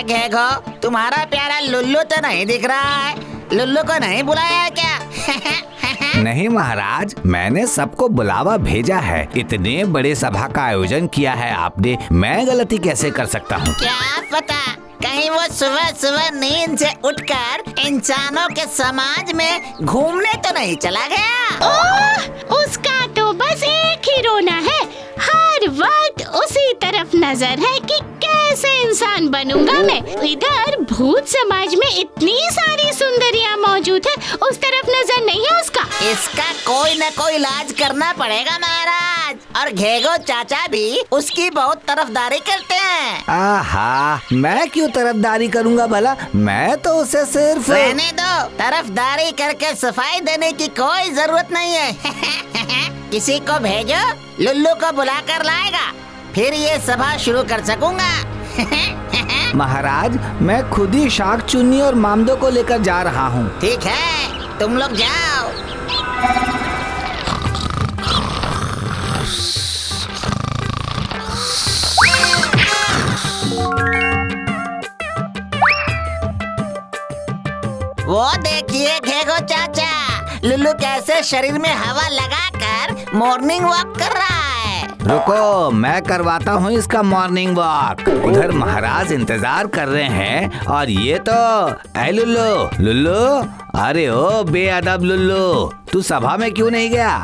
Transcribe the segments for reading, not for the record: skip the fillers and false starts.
घेघो, तुम्हारा प्यारा लुल्लू तो नहीं दिख रहा है। लुल्लू को नहीं बुलाया है क्या? नहीं महाराज, मैंने सबको बुलावा भेजा है। इतने बड़े सभा का आयोजन किया है आपने, मैं गलती कैसे कर सकता हूँ? क्या पता कहीं वो सुबह सुबह नींद से उठकर इंसानों के समाज में घूमने तो नहीं चला गया। ओह, उसका तो बस एक ही रोना है। हर वक्त उसी तरफ नजर है कि कैसे इंसान बनूंगा मैं। इधर भूत समाज में इतनी सारी सुंदरियां मौजूद है, उस तरफ नजर नहीं है उसका। इसका कोई न कोई इलाज करना पड़ेगा महाराज। और घेघो चाचा भी उसकी बहुत तरफदारी करते हैं। आहा, मैं क्यों तरफदारी करूँगा भला? मैं तो उसे सिर्फ रहने दो, तरफदारी करके सफाई देने की कोई जरूरत नहीं है। किसी को भेजो, लुल्लू को बुला कर लाएगा, फिर ये सभा शुरू कर सकूंगा। महाराज, मैं खुद ही शाक चुन्नी और मामदो को लेकर जा रहा हूँ। ठीक है, तुम लोग जाओ। वो देखिए घेघो चाचा, लुल्लू कैसे शरीर में हवा लगाकर मॉर्निंग वॉक कर रहा है। रुको, मैं करवाता हूँ इसका मॉर्निंग वॉक। उधर महाराज इंतजार कर रहे हैं और ये तो ऐ लुल्लू, लुल्लू, अरे ओ बेअदब लुल्लू, तू सभा में क्यों नहीं गया?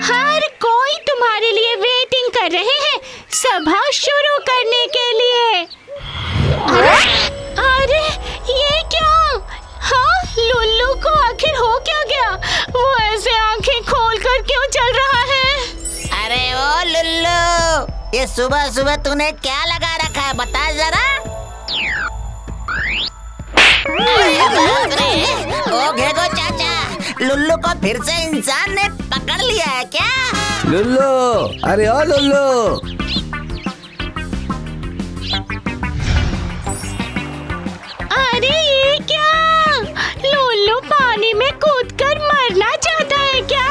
हर कोई तुम्हारे लिए वेटिंग कर रहे हैं सभा शुरू करने के लिए। अरे ये क्या? हाँ, लुल्लू को आखिर हो क्या गया? वो ऐसे आंखें खोलकर क्यों चल रहा है? अरे ओ लुल्लू, ये सुबह सुबह तूने क्या लगा रखा है, बता जरा। अरे बाप रे, ओ घेघो चाचा, लुल्लू को फिर से इंसान ने पकड़ लिया है क्या? लुल्लू, अरे ओ लुल्लू, अरे ये क्या? लुल्लू पानी में कूदकर मरना चाहता है क्या?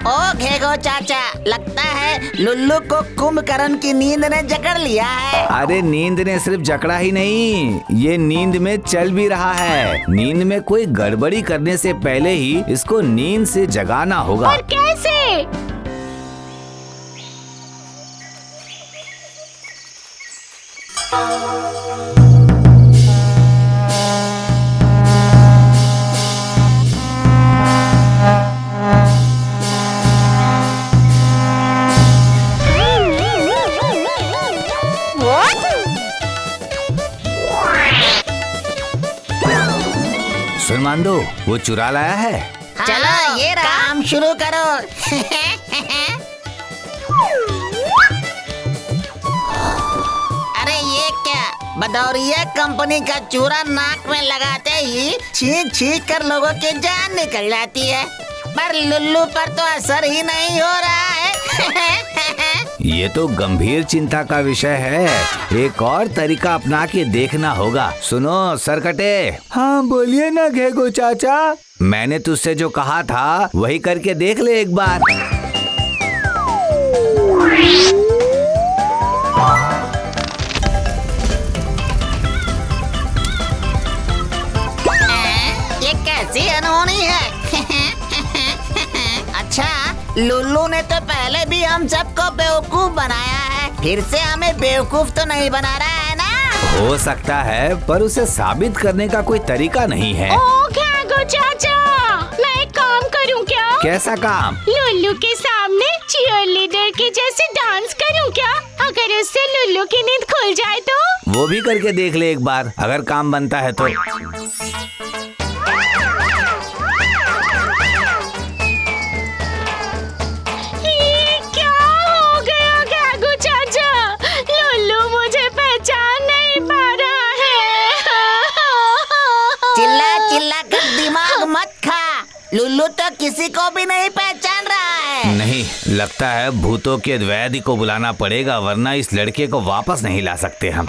ओ घेघो चाचा, लगता है लुल्लू को कुंभकर्ण की नींद ने जकड़ लिया है। अरे नींद ने सिर्फ जकड़ा ही नहीं, ये नींद में चल भी रहा है। नींद में कोई गड़बड़ी करने से पहले ही इसको नींद से जगाना होगा। और कैसे? सुन मांदो, वो चुरा लाया है। चलो ये काम शुरू करो। अरे ये क्या, भदौरिया कंपनी का चूरा नाक में लगाते ही छींक छींक कर लोगों की जान निकल जाती है, पर लुल्लू पर तो असर ही नहीं हो रहा है। ये तो गंभीर चिंता का विषय है। एक और तरीका अपना के देखना होगा। सुनो सरकटे। हाँ बोलिए ना घेघो चाचा। मैंने तुझसे जो कहा था वही करके देख ले एक बार। ये कैसी अनहोनी है। अच्छा, लुल्लू ने तो पहले भी हम सबको बेवकूफ बनाया है, फिर से हमें बेवकूफ तो नहीं बना रहा है ना? हो सकता है, पर उसे साबित करने का कोई तरीका नहीं है। ओ घेघो चाचा, मैं एक काम करूं क्या? कैसा काम? लुल्लू के सामने चीयरलीडर के जैसे डांस करूं क्या? अगर उससे लुल्लू की नींद खुल जाए तो? वो भी करके देख ले एक बार, अगर काम बनता है तो। ये क्या हो गया घेघो चाचा? लुल्लू मुझे पहचान नहीं पा रहा है। चिल्ला चिल्ला कर दिमाग मत खा, लुल्लू तो किसी को भी नहीं पहचान रहा है। नहीं, लगता है भूतों के वैद्य को बुलाना पड़ेगा, वरना इस लड़के को वापस नहीं ला सकते हम।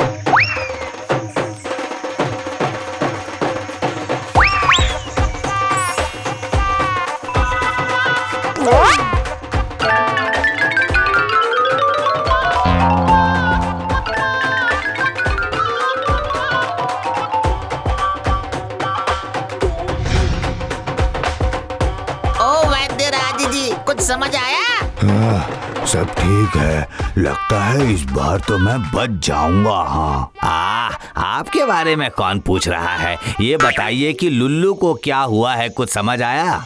सब ठीक है, लगता है इस बार तो मैं बच जाऊंगा। हाँ, आपके बारे में कौन पूछ रहा है? ये बताइए कि लुल्लू को क्या हुआ है, कुछ समझ आया?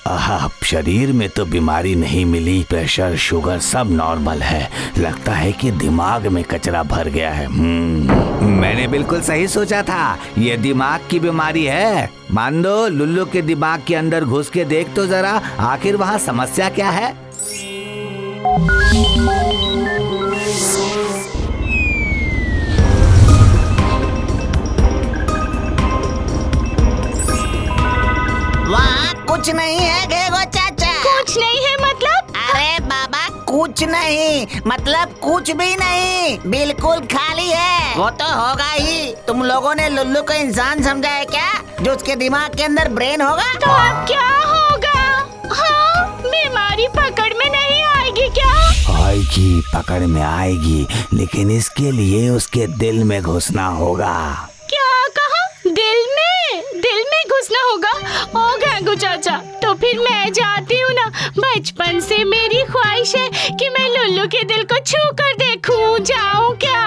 शरीर में तो बीमारी नहीं मिली, प्रेशर शुगर सब नॉर्मल है, लगता है कि दिमाग में कचरा भर गया है। मैंने बिल्कुल सही सोचा था, ये दिमाग की बीमारी है। मान दो, लुल्लू के दिमाग के अंदर घुस के देख तो जरा, आखिर वहाँ समस्या क्या है। वहाँ कुछ नहीं है घेगो चाचा। कुछ नहीं है मतलब? अरे बाबा, कुछ नहीं मतलब कुछ भी नहीं, बिल्कुल खाली है। वो तो होगा ही, तुम लोगों ने लुल्लू को इंसान समझा है क्या, जो उसके दिमाग के अंदर ब्रेन होगा? तो अब क्या होगा? हाँ, बीमारी पकड़ में नहीं आएगी क्या? आएगी, पकड़ में आएगी, लेकिन इसके लिए उसके दिल में घुसना होगा। क्या कहा? दिल में घुसना होगा? ओ गैंगू चाचा, तो फिर मैं जाती हूँ ना। बचपन से मेरी ख्वाहिश है कि मैं लुल्लू के दिल को छू कर देखूं। जाऊं क्या?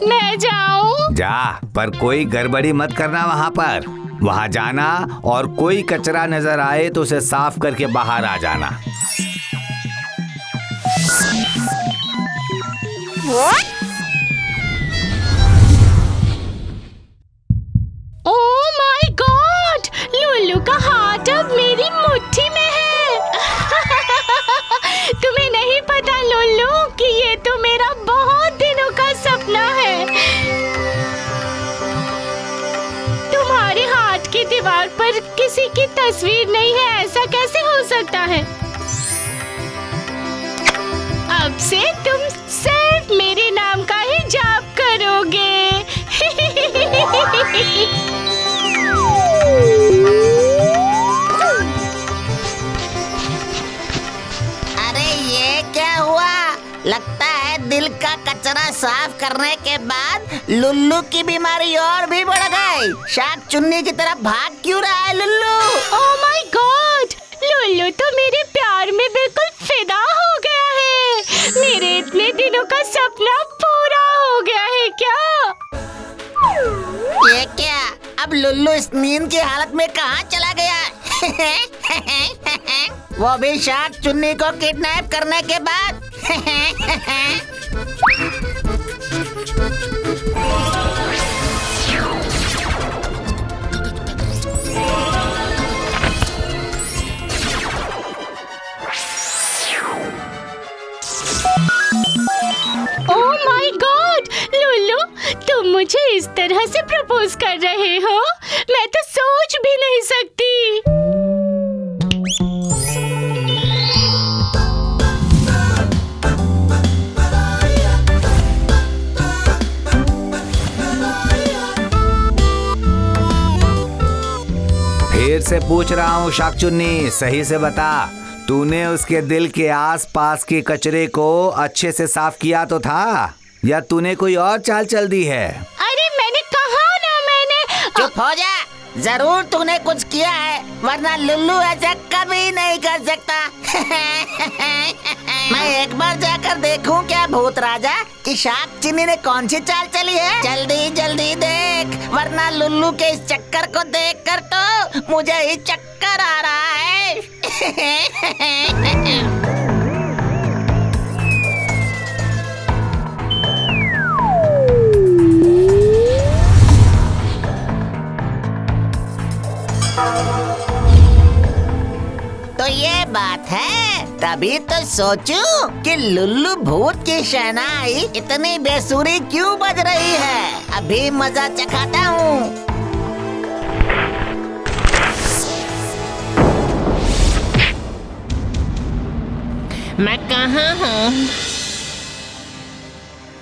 मैं जाऊं? जा, पर कोई गड़बड़ी मत करना वहाँ पर। वहाँ जाना और कोई कचरा नजर आए तो उसे साफ करके बाहर आ जाना। ओह माय गॉड, लुल्लू का हाथ अब मेरी मुट्ठी में है। तुम्हें नहीं पता लुल्लू कि ये तो मेरा बहुत दिनों का सपना है। तुम्हारे हाथ की दीवार पर किसी की तस्वीर नहीं है, ऐसा कैसे हो सकता है? अब से तुम सिर्फ मेरे नाम का ही जाप करोगे। अरे ये क्या हुआ? लगता है दिल का कचरा साफ करने के बाद लुल्लू की बीमारी और भी बढ़ गई। शाक चुन्नी की तरफ भाग क्यों रहा है Lulu? Oh my God, Lulu तो मेरे प्यार में बिल्कुल फिदा हो गया है। मेरे इतने दिनों का सपना पूरा हो गया है क्या? ये क्या? अब लुल्लू इस नींद की हालत में कहाँ चला गया? वो भी शाक चुन्नी को किडनैप करने के बाद। ओह माय गॉड, लुल्लू तुम मुझे इस तरह से प्रपोज कर रहे हो? मैं तो सोच भी नहीं सकती। फिर से पूछ रहा हूँ शाकचुन्नी, सही से बता, तूने उसके दिल के आसपास के कचरे को अच्छे से साफ किया तो था, या तूने कोई और चाल चल दी है? अरे मैंने कहा ना, मैंने। चुप हो जा, जरूर तूने कुछ किया है, वरना लुल्लू ऐसा कभी नहीं कर सकता। मैं एक बार जाकर देखूं क्या भूत राजा कि शाक चुन्नी ने कौन सी चाल चली है। जल्दी जल्दी देख, वरना लुल्लू के इस चक्कर को देखकर तो मुझे ही चक्कर आ रहा है। तो ये बात है, तभी तो सोचूं कि लुल्लू भूत की शहनाई इतनी बेसुरी क्यों बज रही है। अभी मजा चखाता हूँ। मैं कहाँ हूँ?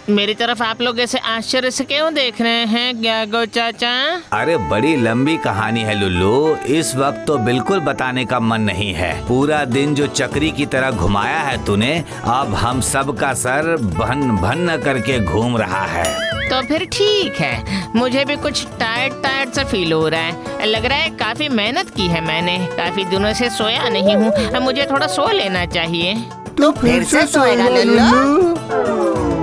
मेरी तरफ आप लोग ऐसे आश्चर्य से क्यों देख रहे हैं गैगो चाचा? अरे बड़ी लंबी कहानी है लुल्लू, इस वक्त तो बिल्कुल बताने का मन नहीं है। पूरा दिन जो चक्री की तरह घुमाया है तूने, अब हम सब का सर भन भन करके घूम रहा है। तो फिर ठीक है, मुझे भी कुछ टायर्ड सा फील हो रहा है। लग रहा है काफी मेहनत की है मैंने, काफी दिनों से सोया नहीं हूँ, अब मुझे थोड़ा सो लेना चाहिए। तू फिर से सोएगा लुल्लू?